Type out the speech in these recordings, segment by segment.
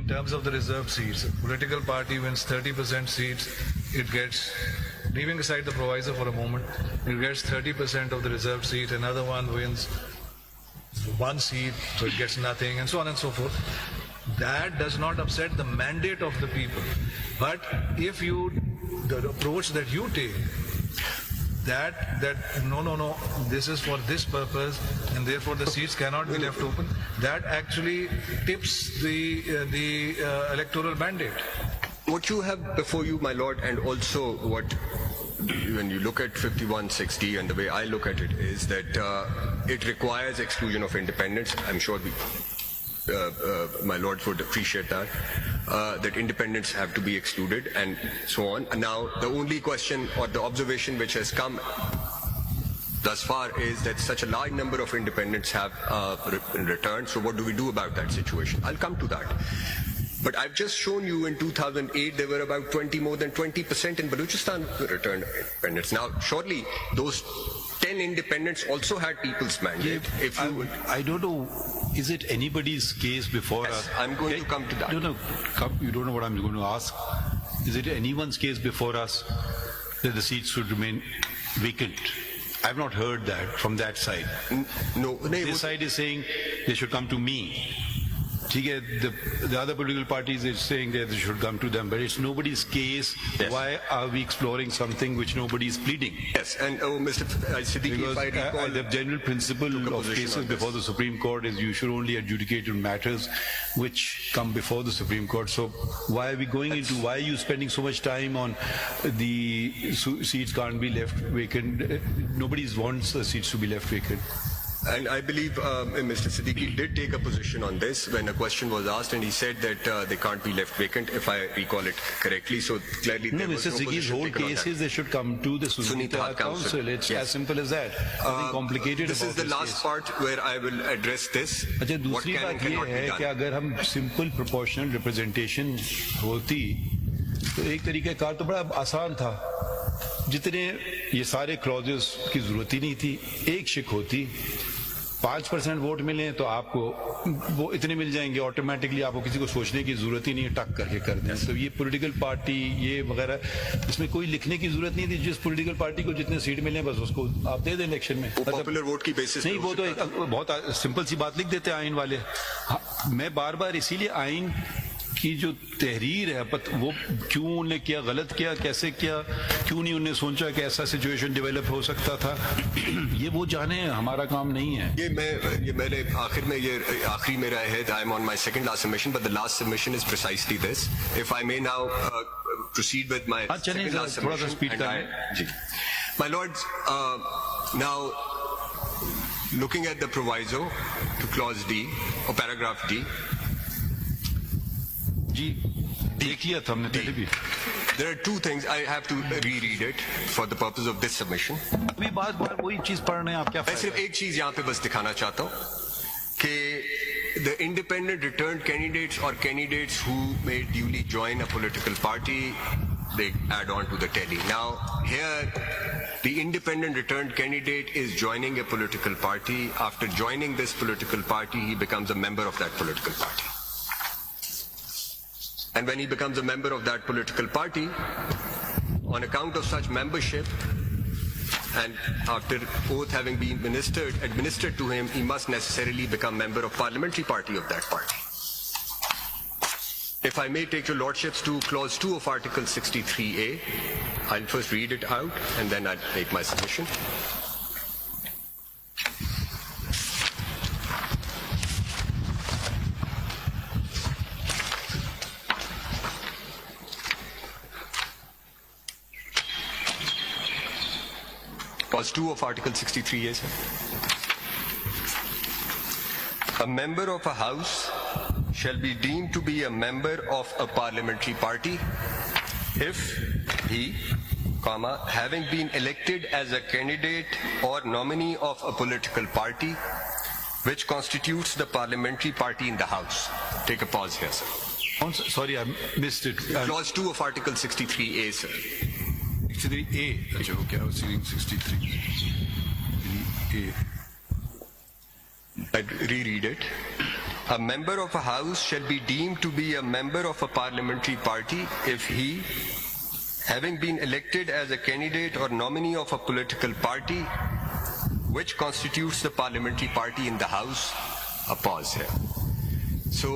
terms of the reserved seats, a political party wins 30% seats, it gets, leaving aside the provisor for a moment, it gets 30% of the reserved seat, another one wins 1 seat, so it gets nothing, and so on and so forth. That does not upset the mandate of the people. But if you, the approach that you take, that no, this is for this purpose, and therefore the seats cannot be left open, that actually tips the electoral mandate. What you have before you, my lord, and also what, when you look at 5160 and the way I look at it, is that it requires exclusion of independents. I'm sure my lords would appreciate that, that independents have to be excluded and so on. And now the only question or the observation which has come thus far is that such a large number of independents have returned. So what do we do about that situation? I'll come to that. But I've just shown you in 2008 there were about more than 20% in Balochistan returned independents. Now surely those 10 independents also had people's mandate. I don't know, is it anybody's case before us? I'm going to come to that. No, you don't know what I'm going to ask. Is it anyone's case before us that the seats should remain vacant? I've not heard that from that side. No. This side is saying they should come to me. The other political parties are saying that they should come to them, but it's nobody's case. Yes. Why are we exploring something which nobody is pleading? Yes, and Mr. Siddiqui, Because if I recall, the general principle of cases before the Supreme Court is you should only adjudicate on matters which come before the Supreme Court. So why are we going into, why are you spending so much time on the seats can't be left vacant? Nobody wants the seats to be left vacant. And I believe Mr. Siddiqui did take a position on this when a question was asked, and he said that they can't be left vacant, if I recall it correctly. So clearly, there was Mr. no Siddiqui's position whole taken on case that. is they should come to the Sunita Council. It's as simple as that. Nothing complicated This about is the last case. part where I will address this. अच्छा What दूसरी can and बात ये cannot be है done. कि अगर हम simple proportional representation होती तो एक तरीका कार तो बड़ा आसान था, जितने ये सारे क्लॉजेस की जरूरत ही नहीं थी, एक शिक होती 5% वोट मिले तो आपको वो इतने मिल जाएंगे ऑटोमेटिकली, आपको किसी को सोचने की जरूरत ही नहीं है, टक करके कर दें। तो ये पॉलिटिकल पार्टी ये वगैरह इसमें कोई लिखने की जरूरत नहीं थी, जिस पॉलिटिकल पार्टी को जितने सीट मिले बस उसको आप दे दें इलेक्शन में। पॉपुलर वोट की बेसिस नहीं, वो तो एक बहुत सिंपल सी बात लिख देते हैं आइन वाले। मैं बार बार इसीलिए आइन की जो तहरीर है वो क्यों उन्होंने किया, गलत किया, कैसे किया, क्यों नहीं उन्होंने सोचा कि ऐसा सिचुएशन डेवलप हो सकता था, ये वो जाने, हमारा काम नहीं है। ये मैंने आखिर में ये आखिरी मेरा है, I am on my second last submission, but the last submission is precisely this. If I may now proceed with my second last submission, थोड़ा सा स्पीड करें जी। My lords, now looking at the proviso to clause D or paragraph D, जी देख लिया था हमने पहले भी। there are two things I have to reread it for the purpose of this submission. अभी बार वही चीज पढ़ रहे हैं आप, क्या मैं सिर्फ एक चीज यहाँ पे बस दिखाना चाहता हूँ कि the independent returned candidates or candidates who may duly join a political party, they add on to the tally. Now here the independent returned candidate is joining a political party. After joining this political party, he becomes a member of that political party. And when he becomes a member of that political party, on account of such membership, and after oath having been administered to him, he must necessarily become member of parliamentary party of that party. If I may take your lordships to clause 2 of Article 63A, I'll first read it out and then I'll make my submission. Clause 2 of Article 63A, sir. A member of a house shall be deemed to be a member of a parliamentary party if he, having been elected as a candidate or nominee of a political party which constitutes the parliamentary party in the house. Take a pause here, sir. Sorry, I missed it. Clause 2 of Article 63A, sir. 63A, okay, I was reading 63A. I'd reread it. A member of a house shall be deemed to be a member of a parliamentary party if he, having been elected as a candidate or nominee of a political party which constitutes the parliamentary party in the house, a pause here. So,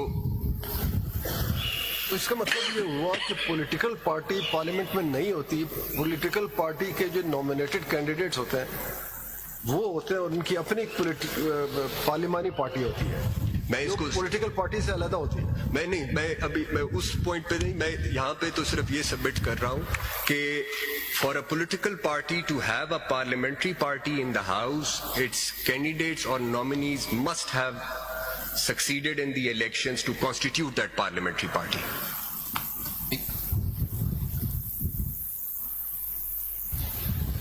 तो इसका मतलब ये हुआ कि political party parliament में नहीं होती, political party के जो नॉमिनेटेड कैंडिडेट्स होते हैं वो होते हैं और उनकी अपनी पार्लियामानी पार्टी होती है, मैं इसको पॉलिटिकल पार्टी से अलग होती है। मैं उस पॉइंट पे नहीं, मैं यहाँ पे तो सिर्फ ये सबमिट कर रहा हूँ कि for a political party to have a parliamentary party in the house, its candidates और nominees must have succeeded in the elections to constitute that parliamentary party.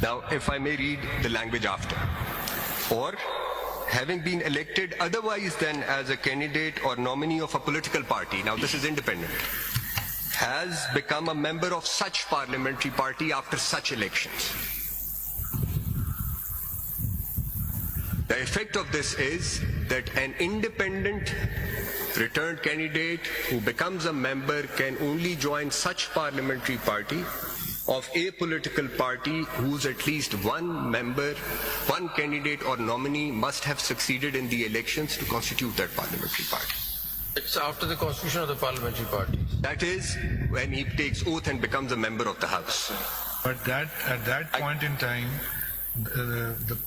Now, if I may read the language after. Or, having been elected otherwise than as a candidate or nominee of a political party, now this is independent, has become a member of such parliamentary party after such elections. The effect of this is that an independent returned candidate who becomes a member can only join such parliamentary party of a political party whose at least one member, one candidate or nominee must have succeeded in the elections to constitute that parliamentary party. It's after the constitution of the parliamentary party. That is when he takes oath and becomes a member of the House. But that at that point in time, the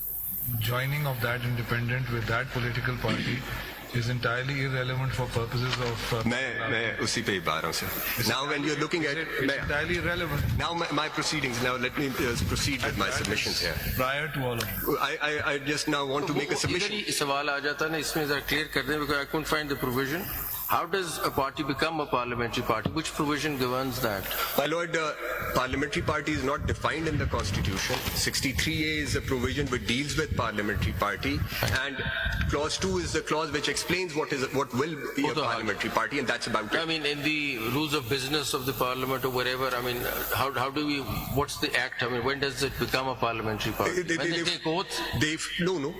joining of that independent with that political party is entirely irrelevant for purposes of. मैं उसी पे ही बात रहा हूँ sir. Now when you're looking at It's entirely irrelevant now my proceedings. Now let me proceed with my submissions here. prior to all of this. I just now want to make a इधर submission. ही सवाल आ जाता है ना, इसमें जरा clear कर दें, because I couldn't find the provision. How does a party become a parliamentary party? Which provision governs that? My lord, parliamentary party is not defined in the constitution. 63A is a provision which deals with parliamentary party, and clause 2 is the clause which explains what will be a parliamentary party, and that's about I it. mean, in the rules of business of the parliament or whatever, I mean, how do we, what's the act? I mean, when does it become a parliamentary party? When they take oaths? No.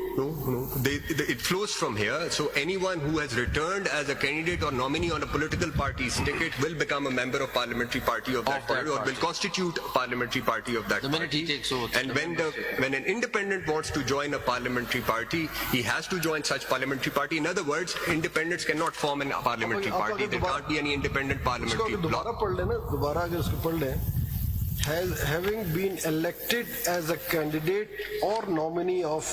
It flows from here. So anyone who has returned as a candidate or nominee on a political party's ticket will become a member of parliamentary party of that party, or will constitute a parliamentary party of that The minute party. he takes oath. And when an independent wants to join a parliamentary party, he has to join such parliamentary party. In other words, independents cannot form a parliamentary आप party. अगर There can't be any independent इसको parliamentary अगर दोबारा bloc. पढ़ लेना, दोबारा अगर इसको पढ़ लें, having been elected as a candidate or nominee of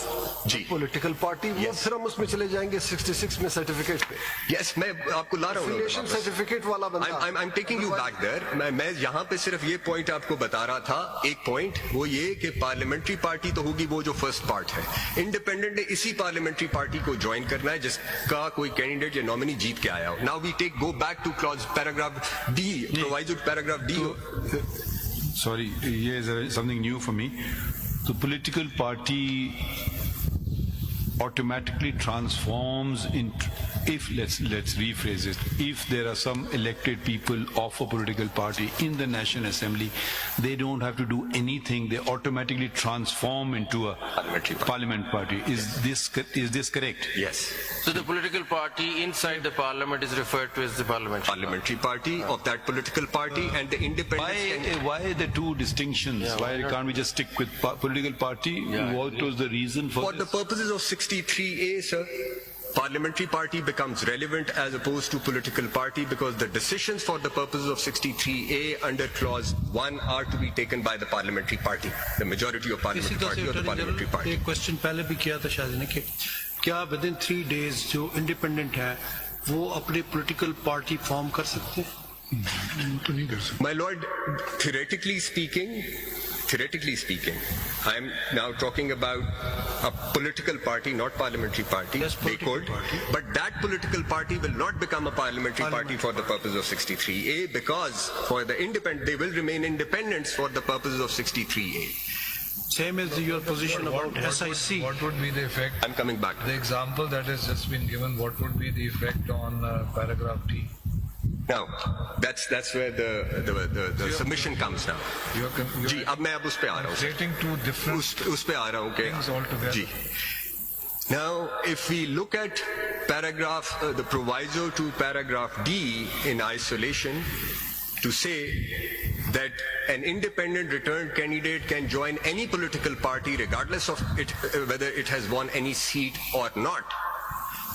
ji. a political party, वो Yes. फिर हम उसमें चले जाएंगे 66 में सर्टिफिकेट पे, Yes, मैं आपको ला रहा हूँ affiliation वापस. सर्टिफिकेट वाला बंदा। I'm taking you back there. मैं यहाँ पे सिर्फ ये पॉइंट आपको बता रहा था. एक पॉइंट वो ये कि पार्लियामेंट्री पार्टी तो होगी वो जो फर्स्ट पार्ट है. इंडिपेंडेंट ने इसी पार्लियामेंट्री पार्टी को ज्वाइन करना है जिसका कोई कैंडिडेट या नॉमिनी जीत के आया हो. Now we go back to clause paragraph D, provided paragraph D. Sorry, here's something new for me. The political party automatically transforms into, if let's rephrase it, if there are some elected people of a political party in the National Assembly, they don't have to do anything, they automatically transform into a parliament party. Is this correct? Yes. So the political party inside the parliament is referred to as the Parliamentary party of that political party, and the independent. Why the two distinctions? Yeah, why why not? can't we just stick with political party? Yeah, What was the reason for For the this? purposes of 63A, sir, parliamentary party becomes relevant as opposed to political party because the decisions for the purposes of 63A under clause 1 are to be taken by the parliamentary party, the majority of parliamentary party or the parliamentary party. एक question पहले भी किया था शायद ने कि क्या with in 3 days जो इंडिपेंडेंट है वो अपनी पॉलिटिकल पार्टी फॉर्म कर सकते हैं? My lord, theoretically speaking, I am now talking about a political party, not parliamentary party. Yes, They political could, party. but that political party will not become a parliamentary party for the purpose of 63A because for the independent, they will remain independents for the purposes of 63A. Same as your position about SIC. What would be the effect? I'm coming back. The example that has just been given, what would be the effect on paragraph D? Now, that's where the submission comes now. You're जी, अब मैं उस पे आ रहा हूँ. creating two different उस पे आ रहा हूँ कि things altogether. Ji. Now, if we look at the proviso to paragraph D in isolation to say that an independent returned candidate can join any political party regardless of whether it has won any seat or not,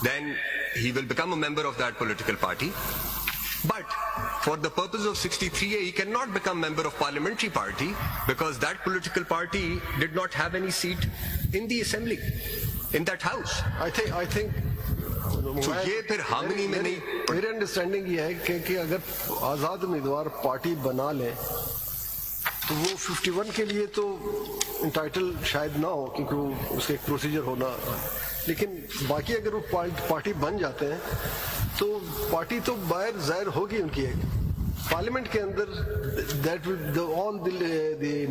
then he will become a member of that political party. But for the purpose of 63A, he cannot become member of parliamentary party because that political party did not have any seat in the assembly, in that house. I think So ये फिर harmony में नहीं मेरी understanding ये है कि अगर आजाद उम्मीदवार पार्टी बना ले तो वो 51 के लिए तो इंटाइटल शायद ना हो क्योंकि वो उसका एक प्रोसीजर होना, लेकिन बाकी अगर वो पार्टी बन जाते हैं तो पार्टी तो बाहर जाहिर होगी उनकी एक पार्लियामेंट के अंदर that all the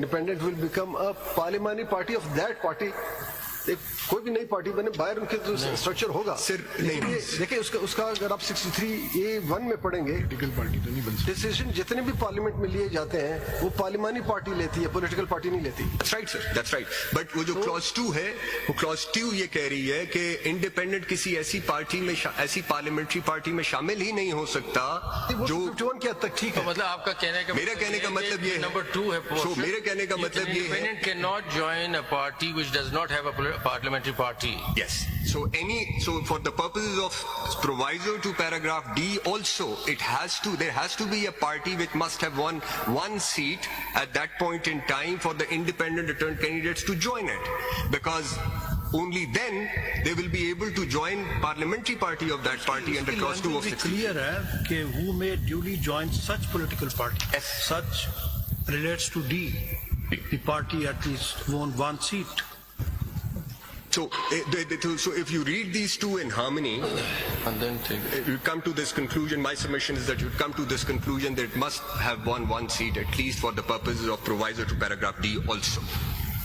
independent will become a parliamentary party of that party. एक कोई भी नई पार्टी बने बाहर उनके तो स्ट्रक्चर होगा सिर्फ नहीं। देखिए उसका अगर आप 63A1 में पढ़ेंगे पॉलिटिकल पार्टी तो नहीं बन सकती। डिसीजन जितने भी पार्लियामेंट में लिए जाते हैं वो पार्लियामानी पार्टी लेती है, पॉलिटिकल पार्टी नहीं लेती। That's right, sir. That's right. But वो जो क्लॉज 2 है, वो क्लॉज 2 ये कह रही है कि इंडिपेंडेंट किसी ऐसी पार्टी में ऐसी पार्लियामेंट्री पार्टी में शामिल ही नहीं हो सकता जो 51 के हद तक ठीक है। मतलब आपका कहने का मेरा कहने का मतलब ये है नंबर 2 है। So, मेरे कहने का मतलब ये है independent cannot join a party which does not have a parliamentary party. Yes. So for the purposes of proviso to paragraph D also, there has to be a party which must have won one seat at that point in time for the independent returned candidates to join it, because only then they will be able to join parliamentary party of that party under clause 2 of 60. Clear है कि who may duly join such political party. Yes. Such relates to D. The party at least won one seat. So if you read these two in harmony, And then you come to this conclusion. My submission is that you come to this conclusion that it must have won one seat at least for the purposes of proviso to paragraph D also.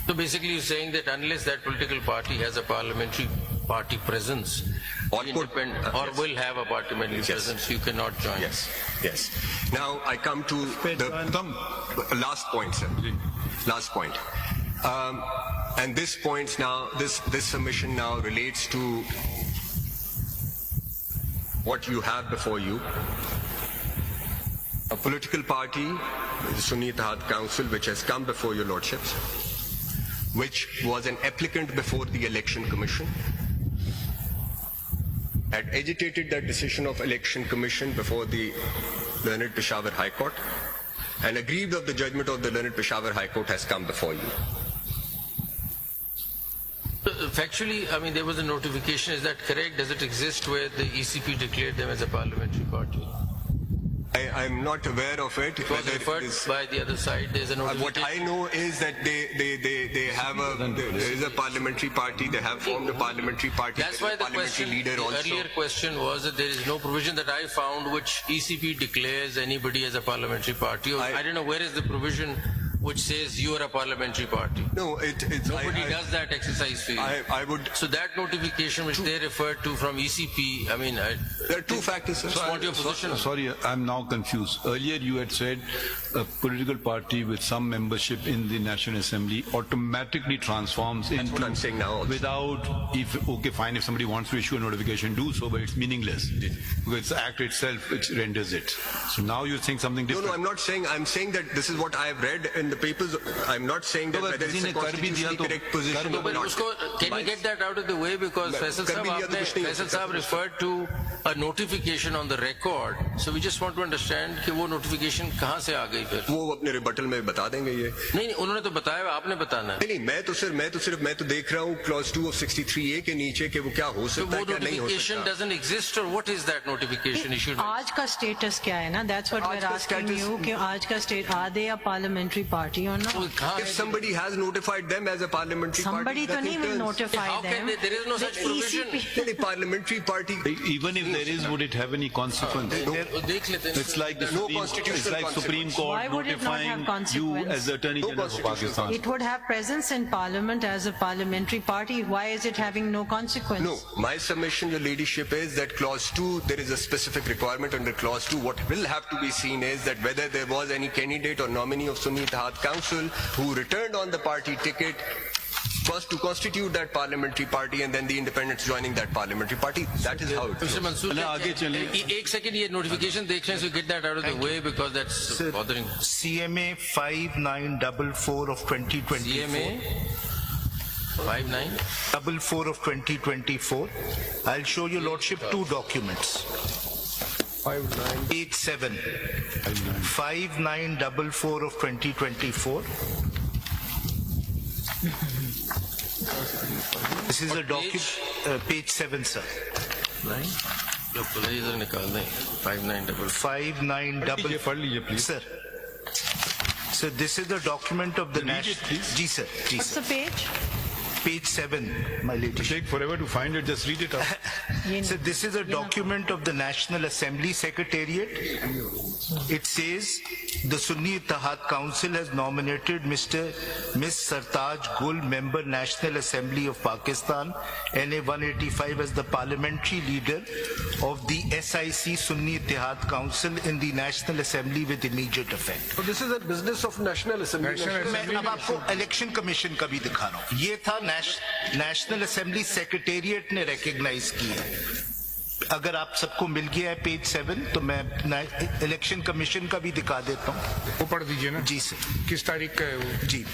So basically you're saying that unless that political party has a parliamentary party presence Or or will have a parliamentary Yes. presence, you cannot join. Yes. Now I come to the last point, sir. Last point. And this point now, this submission now relates to what you have before you. A political party, the Sunni Ittihad Council, which has come before your lordships, which was an applicant before the Election Commission, had agitated that decision of Election Commission before the Learned Peshawar High Court, and aggrieved of the judgment of the Learned Peshawar High Court has come before you. Factually, I mean, there was a notification. Is that correct? Does it exist where the ECP declared them as a parliamentary party? I'm not aware of it. It was referred by the other side. There's a notification. What I know is that they have there is a parliamentary party. They have formed a parliamentary party. That's There is why a the parliamentary question, leader the also. earlier question was that there is no provision that I found which ECP declares anybody as a parliamentary party. I don't know where is the provision which says you are a parliamentary party. No, it's Nobody does that exercise for you. I would. So that notification which they referred to from ECP, I mean, There are two factors, sir. just want your position. Sorry, I'm now confused. Earlier you had said a political party with some membership in the National Assembly automatically transforms into... what I'm saying now also. Without, okay, fine, if somebody wants to issue a notification, do so, but it's meaningless. Because it's the act itself which renders it. So now you're saying something different. No, I'm not saying. I'm saying that this is what I have read in the papers. I'm not saying that whether it's a constitutionally correct position or But not. can we get that out of the way, because Faisal कर भी लिया तो कुछ नहीं हो सकता। Sahab referred to a notification on the record, so we just want to understand कि वो notification कहाँ से आ गई फिर? वो अपने रिबटल में बता देंगे ये। नहीं, उन्होंने तो बताया, आपने बताना है। नहीं, मैं तो देख रहा हूँ क्लॉज 2 of 63A के नीचे कि वो क्या हो So सकता है वो क्या नहीं हो notification सकता। doesn't exist, or what is that notification issued? आज का स्टेटस क्या है ना, दैट्स व्हाट वी आज आर का आस्किंग status- यू कि आज का state are they a parliamentary party और वो नॉट? कहाँ If है? somebody has notified them as a parliamentary Somebody party, तो नहीं will notify How can them. they? There is no such provision. The parliamentary party. Even if there is, would it have any consequence? वो देख लेते हैं। It's like the No Supreme, constitutional it's like Supreme consequence. Court Why would it not have notifying you consequence? as the Attorney No General for constitutional Pakistan. It would have presence in parliament as a parliamentary party. Why is it having no consequence? No, my submission, your ladyship, is that clause 2, there is a specific requirement under clause 2. What will have to be seen is that whether there was any candidate or nominee of Sunni Ittihad Council who returned on the party ticket to constitute that parliamentary party and then the independents joining that parliamentary party. That is how it Mr. goes. Mansoor, चलें, आगे चलें। एक second ये notification देख लें, so get that out of the way because that's Sir, bothering. CMA 5944 of 2024. CMA 59. 44 of 2024. I'll show your lordship two documents. 89 5944 of 2024. This is a document, page 7, sir. जो police इधर निकाल दें 5944. 5944. पढ़ लीजिए please. Sir. So this is the document of the Read it, national. please. Ji sir. Ji What's sir. the page? Page 7, my lady. Take forever to find it, just read it out. So this is a document of the National Assembly Secretariat. It says the Sunni Ittihad Council has nominated Miss Sartaj Gul, member National Assembly of Pakistan, NA 185 as the parliamentary leader of the SIC Sunni Ittihad Council in the National Assembly with immediate effect. So this is a business of National Assembly. मैं अब आपको election commission का भी दिखा रहा हूँ। ये था नेशनल असेंबली सेक्रेटेरिएट ने रिकॉग्नाइज किया है। अगर आप सबको मिल गया है पेज 7 तो मैं इलेक्शन कमीशन का भी दिखा देता हूँ। वो पढ़ दीजिए ना। जी सर। किस तारीख का है वो? जी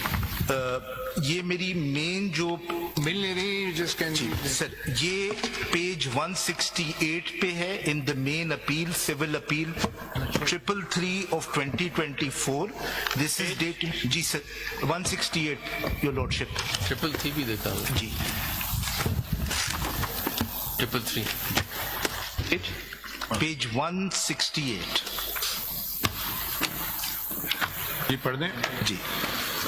ये मेरी मेन जो मिल नहीं रही जिस कैन जी सर ये पेज 168 पे है in the main appeal civil appeal 333 of 2024 this is date जी सर 168 योर लॉर्डशिप 333 भी देखा हूँ। जी 333. पेज 168 ये पढ़ दें। जी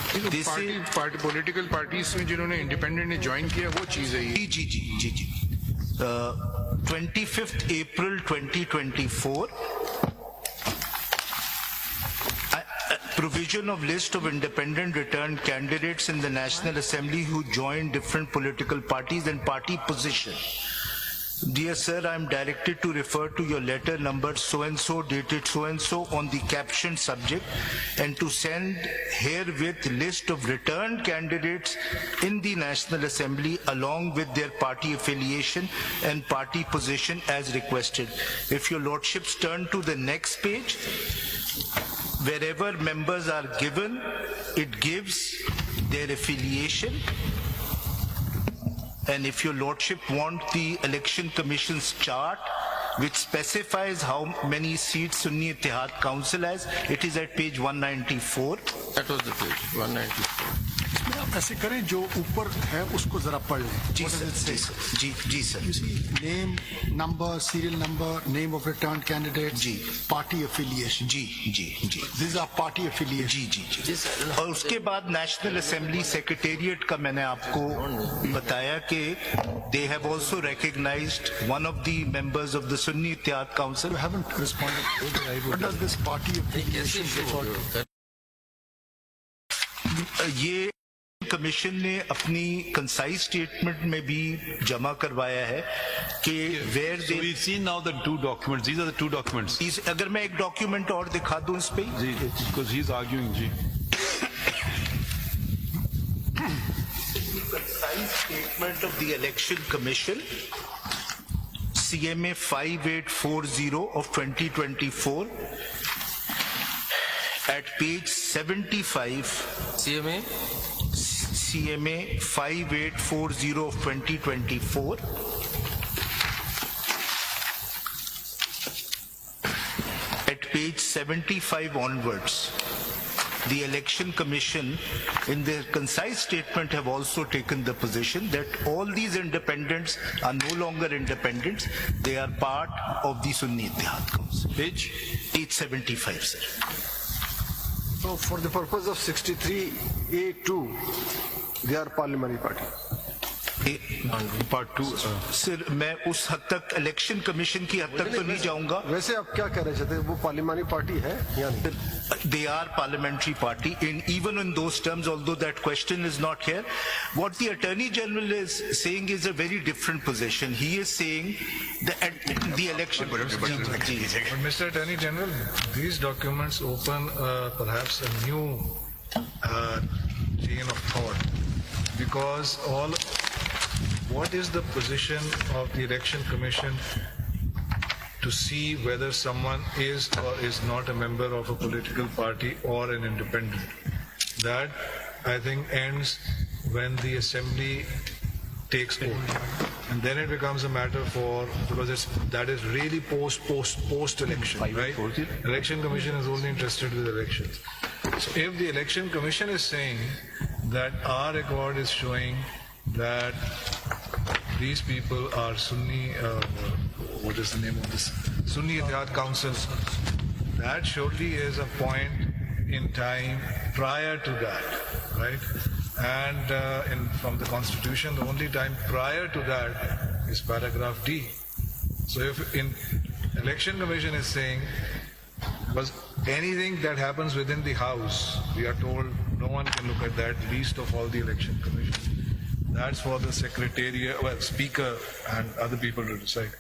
This is- party political parties में जिन्होंने इंडिपेंडेंट ने ज्वाइन किया वो चीज है ये। जी जी जी जी जी 25th April 2024 provision of list of independent returned candidates in the National Assembly who joined different political parties and party position. Dear sir, I am directed to refer to your letter number so-and-so dated so-and-so on the captioned subject and to send herewith list of returned candidates in the National Assembly along with their party affiliation and party position as requested. If your lordships turn to the next page, wherever members are given, it gives their affiliation. And if your lordship want the election commission's chart, which specifies how many seats Sunni Ittihad Council has, it is at page 194. That was the page 194. आप ऐसे करें जो ऊपर है उसको जरा पढ़ लें जी सर जी sir You see, name, number, serial number, name of returned candidate, जी। party affiliation. जी जी जी These are party affiliation. जी जी जी और उसके बाद नेशनल असेंबली सेक्रेटेरिएट का मैंने आपको बताया कि they have also recognized one of the members of the Sunni Ittihad Council. You haven't responded. What does this party affiliation refer to? ये कमीशन ने अपनी कंसाइज स्टेटमेंट में भी जमा करवाया है कि where So we've seen now the two documents. These are the two documents. अगर मैं एक डॉक्यूमेंट और दिखा दूं इस पे जी, because he's arguing, जी. concise statement of the election commission CMA 5840 of 2024 at page 75 CMA CMA 5840 of 2024 at page 75 onwards. The Election Commission in their concise statement have also taken the position that all these independents are no longer independents, they are part of the Sunni Ittihad Council. Page? Page 75, sir. So for the purpose of 63A2, they are parliamentary party. Part 2. Sir मैं उस हद तक election commission की हद तक तो नहीं जाऊंगा वैसे आप क्या कहना चाहते हैं वो पार्लियामेंट्री पार्टी है या नहीं? They are parliamentary party in even in those terms, although that question is not here. What the Attorney General is saying is a very different position. He is saying that the election. But Mr. Attorney General, these documents open perhaps a new chain of thought. because what is the position of the Election Commission to see whether someone is or is not a member of a political party or an independent? That, I think, ends when the assembly takes over, and then it becomes a matter for, because that is really post election, right? Election Commission is only interested with elections. So if the Election Commission is saying that our record is showing that these people are Sunni, what is the name of this? Sunni Ittihad Council, that surely is a point in time prior to that, right? And from the Constitution, the only time prior to that is paragraph D. So if in Election Commission is saying, was anything that happens within the House, we are told no one can look at that, least of all the Election Commission. That's for the Secretariat, well, Speaker and other people to decide.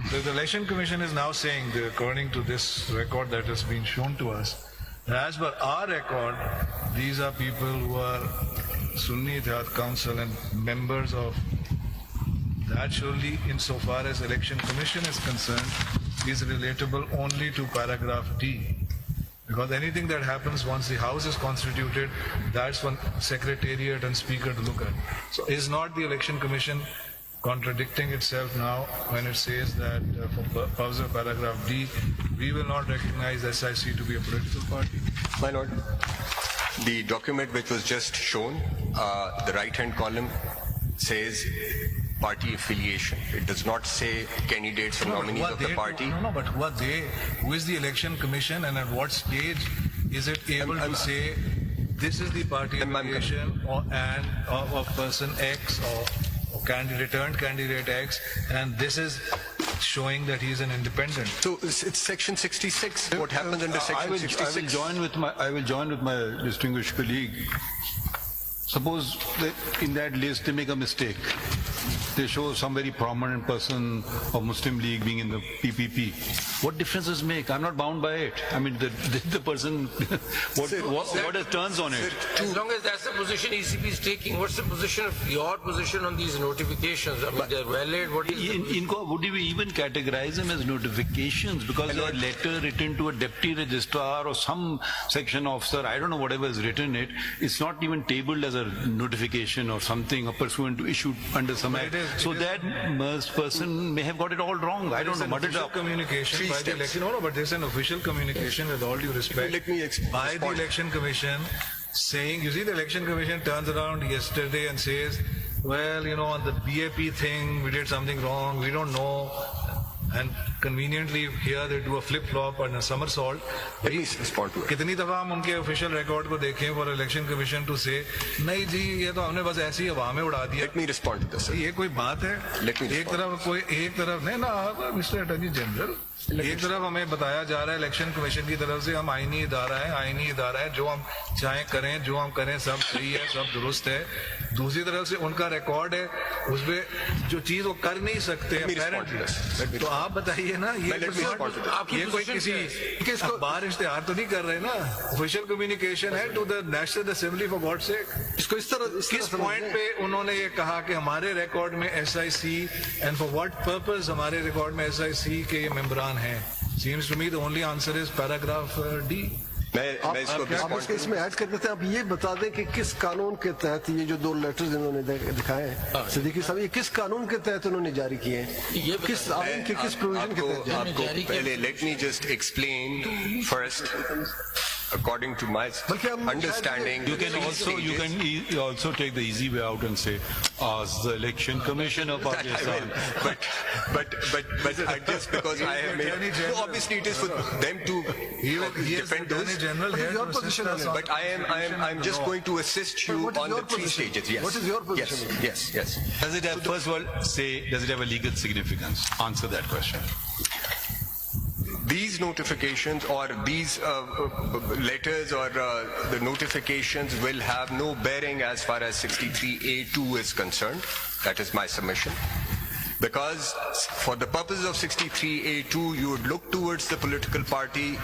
So the Election Commission is now saying, that according to this record that has been shown to us, as per our record, these are people who are Sunni Ittihad Council and members of that. Surely, insofar as Election Commission is concerned, is relatable only to paragraph D. Because anything that happens once the House is constituted, that's for Secretariat and Speaker to look at. So is not the Election Commission contradicting itself now when it says that for purpose of paragraph D, we will not recognize SIC to be a political party? My lord, the document which was just shown, the right-hand column says party affiliation. It does not say candidates or nominees of the party. No, but who are they? Who is the Election Commission, and at what stage is it able to say this is the party affiliation of person X or turned candidate X, and this is showing that he is an independent? So it's section 66. What happens under section 66? I will join with my distinguished colleague. Suppose that in that list they make a mistake. They show some very prominent person of Muslim League being in the PPP. What difference does it make? I'm not bound by it. I mean, the person, what turns on it? As long as that's the position ECB is taking, what's the position of your position on these notifications? I mean, they're valid. What is would we even categorize them as notifications? Because a letter written to a deputy registrar or some section officer, I don't know whatever is written it, it's not even tabled as a notification or something, or pursuant to issue under some act. So that person may have got it all wrong. I don't know. But official communication by the election. No, but there's an official communication, with all due respect, by the Election Commission saying, you see, the Election Commission turns around yesterday and says, well, you know, on the BAP thing, we did something wrong, we don't know. And conveniently here they do a flip-flop and a somersault. Let me respond to it. कितनी दफा हम उनके official record को देखें for election commission to से नहीं जी ये तो हमने बस ऐसी हवा में उड़ा दिया. Let me respond to this, sir. ये कोई बात है? एक तरफ नहीं ना मिस्टर अटॉर्नी जनरल, एक तरफ हमें बताया जा रहा है इलेक्शन कमीशन की तरफ से हम आईनी इदारा है, जो हम चाहे करें, जो हम करें सब सही है, सब दुरुस्त है. दूसरी तरफ से उनका रिकॉर्ड है, उसमें जो चीज वो कर नहीं सकते हैं. तो आप बताइए ना, ये कोई किसी अखबार इश्तेहार तो नहीं कर रहे ना. ऑफिशियल कम्युनिकेशन है to the national assembly for God sake. इसको इस तरह किस पॉइंट पे उन्होंने ये कहा कि हमारे रिकॉर्ड में SIC and for what purpose हमारे रिकॉर्ड में SIC के ये मेंबरान हैं? Seems to me the only answer is paragraph D. आप इसमें ऐड कर देते हैं. आप ये बता दें कि किस कानून के तहत ये जो 2 लेटर्स इन्होंने दिखाए हैं सिद्दीकी साहब, ये किस कानून के तहत उन्होंने जारी किए हैं, किस आइन के किस प्रोविजन के तहत पहले let me just explain first. According to my understanding, you can also take the easy way out and say, ask the Election Commission of Pakistan. But just because I have made, so obviously it is for them to defend those. But I'm just going to assist you on the 3 stages. Yes. What is your position? Yes. Does it have, first of all, does it have a legal significance? Answer that question. These notifications or these letters or the notifications will have no bearing as far as 63A2 is concerned. That is my submission. Because for the purpose of 63A2, you would look towards the political party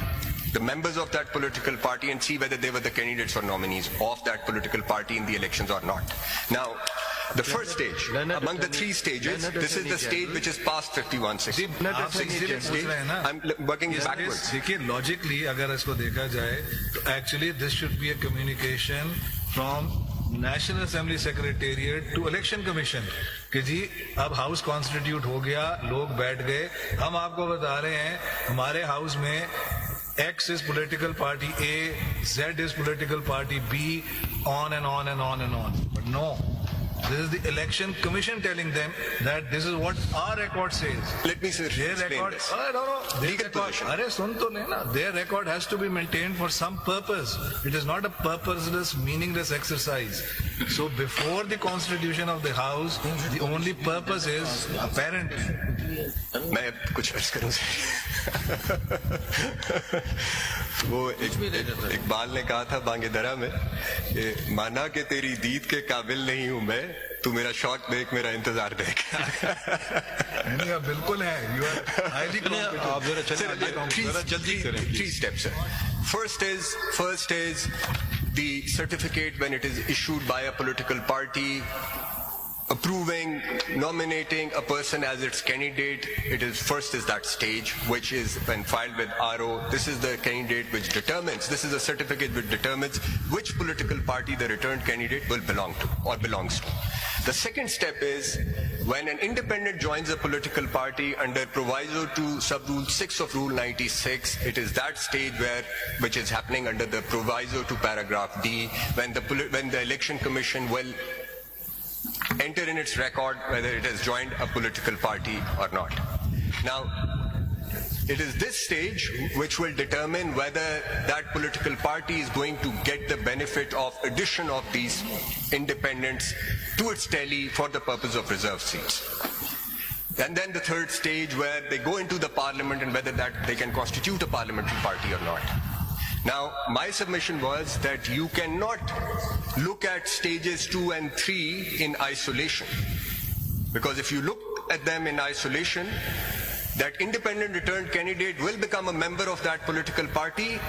the members of that political party and see whether they were the candidates or nominees of that political party in the elections or not. Now, the first stage, among the three stages, this is the stage which is past 5160. आप इसीलिए पूछ रहे हैं ना I'm working backwards. देखिए logically अगर इसको देखा जाए तो actually this should be a communication from national assembly secretariat to election commission कि जी अब हाउस कॉन्स्टिट्यूट हो गया, लोग बैठ गए, हम आपको बता रहे हैं हमारे हाउस में X is political party A, Z is political party B, on and on and on and on. But no, this is the election commission telling them that this is what our record says. Let me sir, Their explain record, this. their Legal record, position. अरे सुन तो लेना, their record has to be maintained for some purpose. It is not a purposeless, meaningless exercise. So before the constitution of the house, the only purpose is apparently. मैं कुछ अर्ज करूं वो इकबाल ने कहा था बांगेदरा में कि माना कि तेरी दीद के काबिल नहीं हूं मैं, तू मेरा शॉट देख, मेरा इंतजार देख. नहीं, बिल्कुल है. You are highly competent. आप जरा चलिए, जरा जल्दी करें. Three steps, sir. First is the certificate when it is issued by a political party approving, nominating a person as its candidate. It is first is that stage, which is when filed with RO. This is the candidate which determines, this is a certificate which determines which political party the returned candidate will belong to or belongs to. The second step is when an independent joins a political party under proviso to sub-rule 6 of Rule 96, it is that stage which is happening under the proviso to paragraph D, when the election commission will enter in its record whether it has joined a political party or not. Now, it is this stage which will determine whether that political party is going to get the benefit of addition of these independents to its tally for the purpose of reserved seats. And then the third stage where they go into the parliament and whether that they can constitute a parliamentary party or not. Now, my submission was that you cannot look at stages 2 and 3 in isolation. Because if you look at them in isolation, that independent returned candidate will become a member of that political party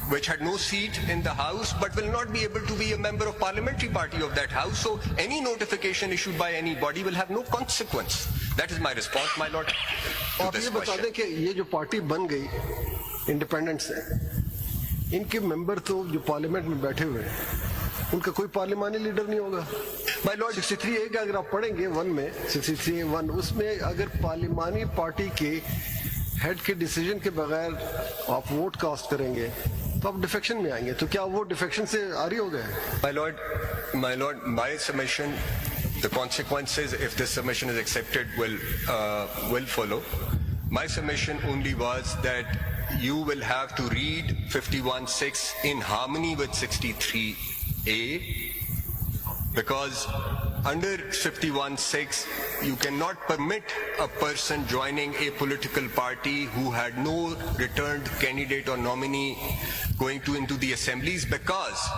which had no seat in the house but will not be able to be a member of parliamentary party of that house. So any notification issued by anybody will have no consequence. That is my response, my lord, to आप this ये बता question. दें कि ये जो party बन गई independent से, इनके मेंबर तो जो पार्लियामेंट में बैठे हुए हैं, उनका कोई पार्लियामानी लीडर नहीं होगा. माय लॉर्ड 63A का अगर आप पढ़ेंगे 1 में 63A1 उसमें अगर पार्लियामानी पार्टी के हेड के डिसीजन के बगैर आप वोट कास्ट करेंगे तो आप डिफेक्शन में आएंगे. तो क्या वो डिफेक्शन से आरी हो गए? My lord, my submission, the consequences if this submission is accepted will follow. My submission only was that you will have to read 51(6) in harmony with 63A, because under 51(6) you cannot permit a person joining a political party who had no returned candidate or nominee going into the assemblies, because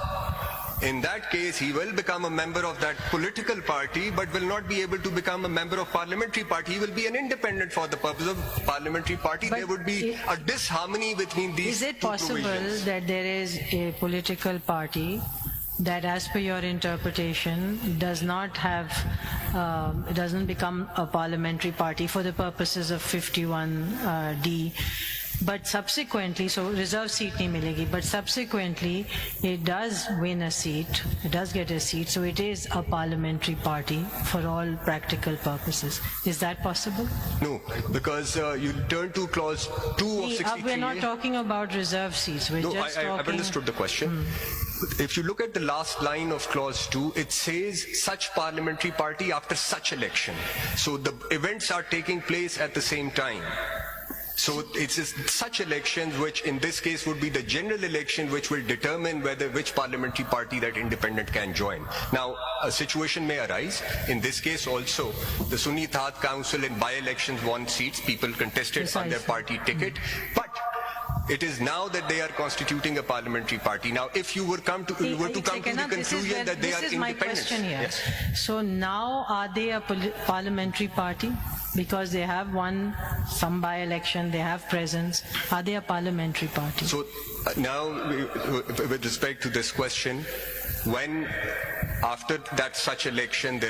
in that case he will become a member of that political party but will not be able to become a member of parliamentary party. He will be an independent for the purpose of parliamentary party. But There would be a disharmony between these Is it two possible provisions. that there is a political party that, as per your interpretation, does not have, doesn't become a parliamentary party for the purposes of 51D, but subsequently, so reserve seat nahi milegi, but subsequently it does win a seat, it does get a seat, so it is a parliamentary party for all practical purposes. Is that possible? No, because you turn to clause 2 of 63A. We're not talking about reserve seats, we're No, just talking... I've understood the question. If you look at the last line of clause 2, it says such parliamentary party after such election. So the events are taking place at the same time. So it's just such elections, which in this case would be the general election, which will determine which parliamentary party that independent can join. Now, a situation may arise. In this case also, the Sunni Ittihat Council in by-elections won seats. People contested on their party ticket. But it is now that they are constituting a parliamentary party. Now, if you were to come to the conclusion that they are independent. This is my question here. Yes. So now are they a parliamentary party? because they have won some by-election, they have presence. Are they a parliamentary party? So now, with respect to this question, when after that such election there